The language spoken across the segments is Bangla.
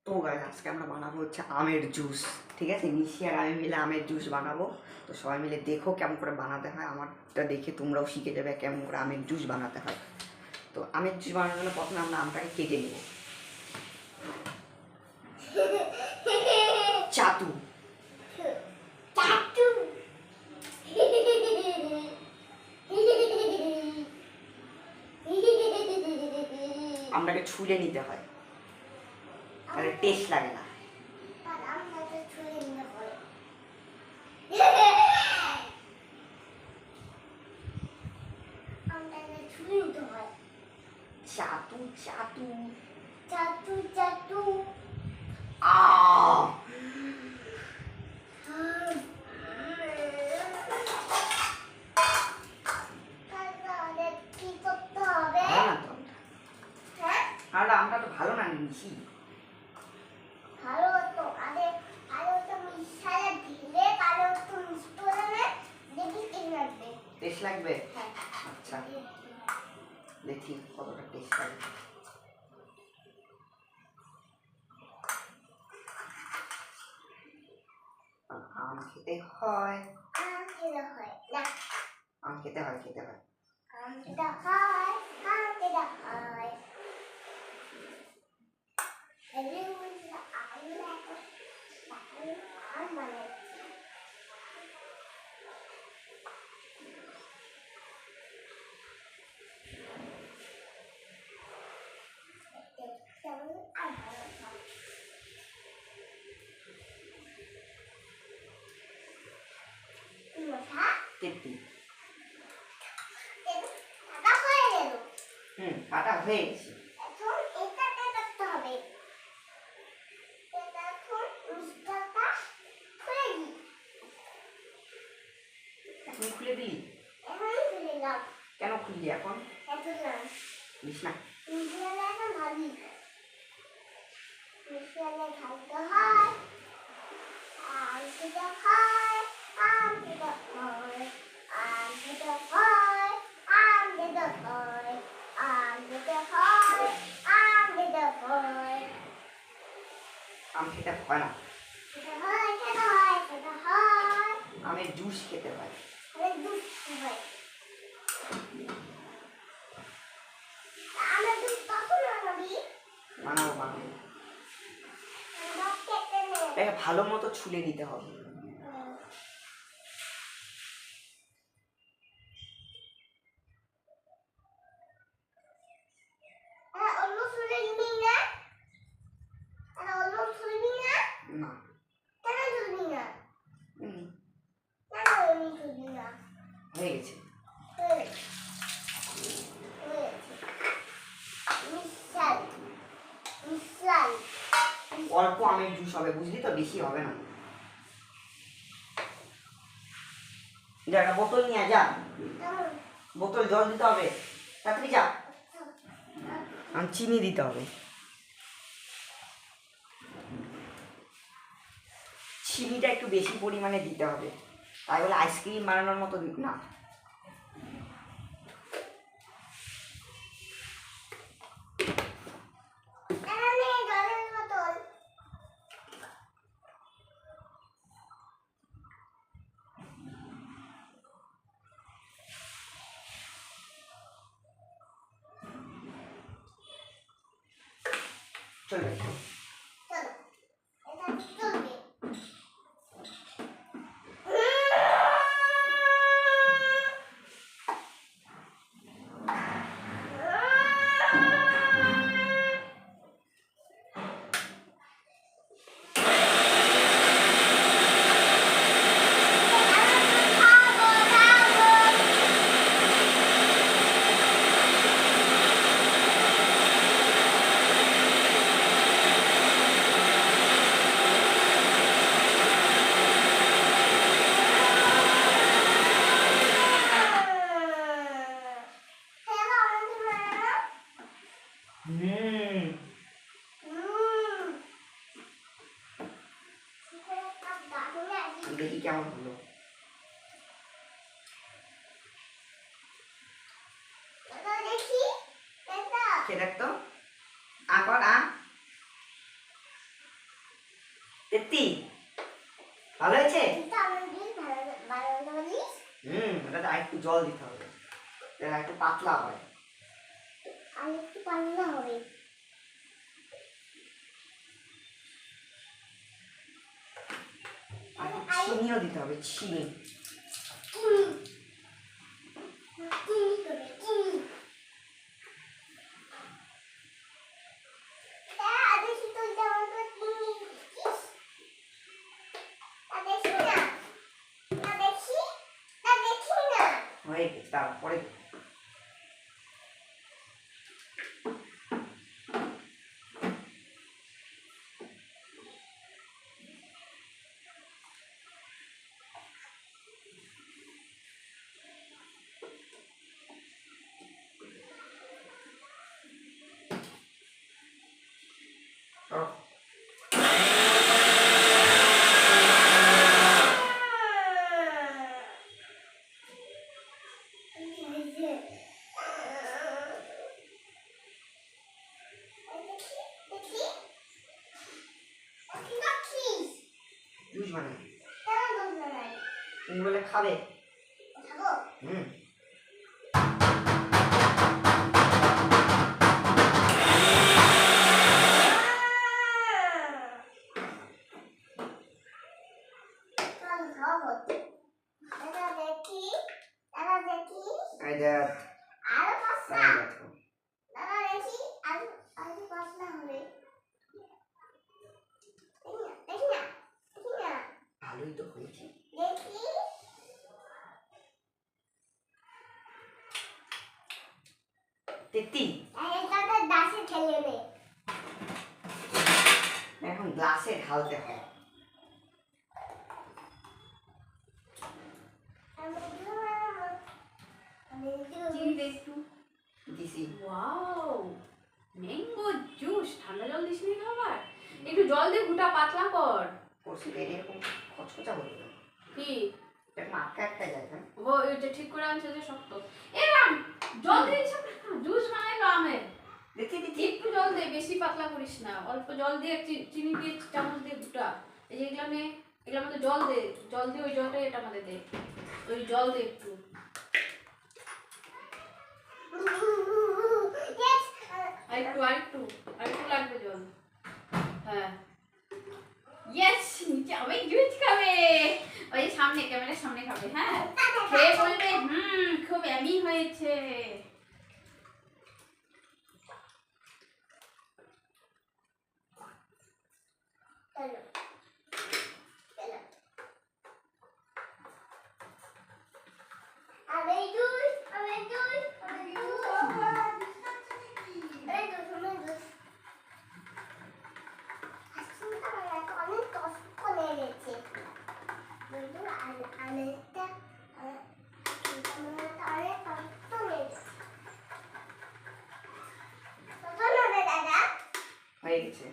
তো গাইস আজকে আমরা বানাবো হচ্ছে আমের জুস। ঠিক আছে, নিশি আর আমি মিলে আমের জুস বানাবো। তো সবাই মিলে দেখো কেমন করে বানাতে হয়, আমারটা দেখে তোমরাও শিখে যাবে কেমন করে আমের জুস বানাতে হয়। তো আমের জুস বানানোর জন্য প্রথমে আমরা আমটাকে কেটে নেব। চাতু আমটাকে ছুলে নিতে হয়, তাহলে টেস্ট লাগে না। চাতু চাতু চাটু চাটু আ কি করতে হবে? আর আমটা তো ভালো না নিশি। ভালো তো আরে আরে তো মিশালে দিলে আরে তো মিষ্টি হবে দেখি কি লাগবে। টেস্ট লাগবে? হ্যাঁ আচ্ছা দেখি কতটা টেস্ট লাগে। আম খেতে হয়, আম খেতে হয় না আম খেতে হয়, খেতে হয়। আম খেতে হয় আম খেতে হয় এলে বলছিলাম আম মানে তেঁতুল কাটা হয়ে কাটা হয়ে গেল। গেছে। এখন এটাকে কাটতে হবে। এটা এখন মিষ্টিটা খুলে দিই। এখন খুলে দিই? এখন খুলে দাও। কেন খুললি এখন? এখন না দিস না। মিষ্টিটা এখন ভাবি মিষ্টিটা ঢালতে হয় আম খেতে হয় আম খেতে হয় আম খেতে হয় আম খেতে হয় আম খেতে হয় আম খেতে হয় আম খেতে হয় না, খেতে হয় খেতে হয় খেতে হয় আমের জুস খেতে হয়। অনেক দুধ হয় আমরা দুধ কখন বানাবি বানাবো বানাবো। আমরা কেটে নেব এটাকে ভালো মতো ছুলে নিতে হবে। অন্য ছুলে নিবি না অন্য ছুলবি না না কেন ছুলবি না হুম, কেন অন্য ছুলবি না হয়ে গেছে। মিশাল মিশাল অল্প আমের জুস হবে, বুঝলি তো, বেশি হবে না। যা একটা বোতল নিয়ে যা, বোতল জল দিতে হবে, তাড়াতাড়ি যা। আর চিনি দিতে হবে, চিনিটা একটু বেশি পরিমাণে দিতে হবে, তাই বলে আইসক্রিম বানানোর মতো না। জলের বোতল চলবে। চলো এটা চলবে দেখি কেমন হলো। দেখি খেয়ে দেখ তো, আ কর আ। তেত্তি ভালো হয়েছে? কিন্তু আমার জুস ভালো ভালো হলো বলিস? এটাতে আরেকটু জল দিতে হবে, এটা একটু পাতলা হয়। আর একটু পাতলা হবে। আর একটু চিনিও দিতে হবে, চিনি। চিনি চিনি করে চিনি। দেখি তুই যেমন করে চিনি দিচ্ছিস। দেখি না দেখি না। হয়ে গেছে, তারপরে জুস বানাই। তুমি বলে খাবে? হুম। এই দেখ, এই দেখো। ভালোই তো হয়েছে। তেত্তি এখন গ্লাসে ঢালতে হয়। চিনি দে একটু। দিছি। Wow, mango juice. ঠান্ডা জল দিস নি খাবার? একটু জল দিয়ে ঘুটা পাতলা কর। করছি এরকম খচখচা হয়ে গেল। কি এরকম আটকা একটা যায় না? ও এটা ঠিক করে আনছে যে শক্ত। এরাম জল দিয়ে সব জুস বানাইলো আমের। দেখি দেখি। একটু জল দে, বেশি পাতলা করিস না। অল্প জল দিয়ে চিনি দিয়ে চামচ দিয়ে ঘুটা। এই যে এগুলোর মধ্যে জল দে, জল দিয়ে ওই জলটা এটা মধ্যে দে। ওই জল দে একটু। আরেকটু লাগবে জল। হ্যাঁ, ইয়েস, নিচে আমি জুস খাবে। ওই যে সামনে, ক্যামেরার সামনে খাবে। হ্যাঁ, খেয়ে বলবে খুব এমি হয়েছে। হয়ে গেছে।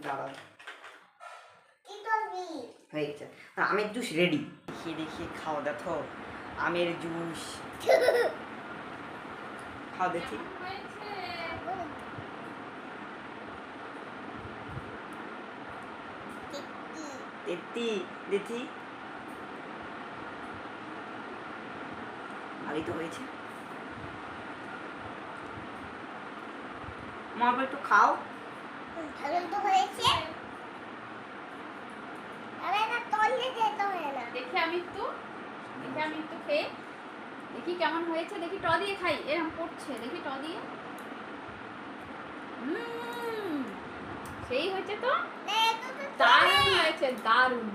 দাঁড়াও, হয়ে গেছে। আমের জুস রেডি। দেখিয়ে দেখিয়ে খাও, দেখো আমের জুস। খাও দেখি। তেত্তি দেখি, ভালোই তো হয়েছে। মা একটু খাও। ভালো তো হয়েছে। দেখি আমি একটু খেয়ে দেখি কেমন হয়েছে। দেখি ট দিয়ে খাই, এরকম পড়ছে। দেখি ট দিয়ে। সেই হয়েছে তো, দারুণ হয়েছে, দারুণ।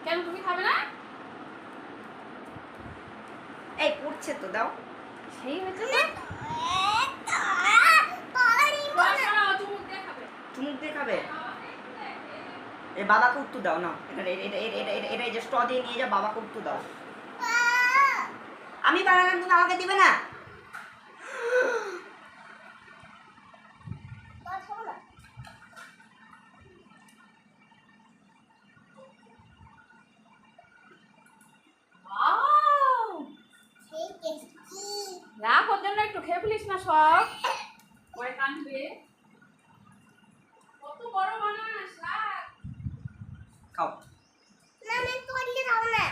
কেন তুমি খাবে না? এই পড়ছে তো, দাও। সেই হয়েছে না, চুমুক দিয়ে খাবে। চুমুক দিয়ে খাবে? এই বাবাকে উত্তর দাও না। এটা এই যে স্ট্র দিয়ে নিয়ে যা, বাবাকে উত্তর দাও। আমি বানালাম, তুমি আমাকে দিবে না? রাখ, ওর জন্য একটু খেয়ে ফেলিস না সব, পরে কাঁদবে। খাও। না আমি তোকে দাও না।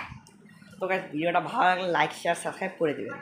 তো গাইস ভিডিওটা ভালো লাগলে লাইক শেয়ার সাবস্ক্রাইব করে দেবেন।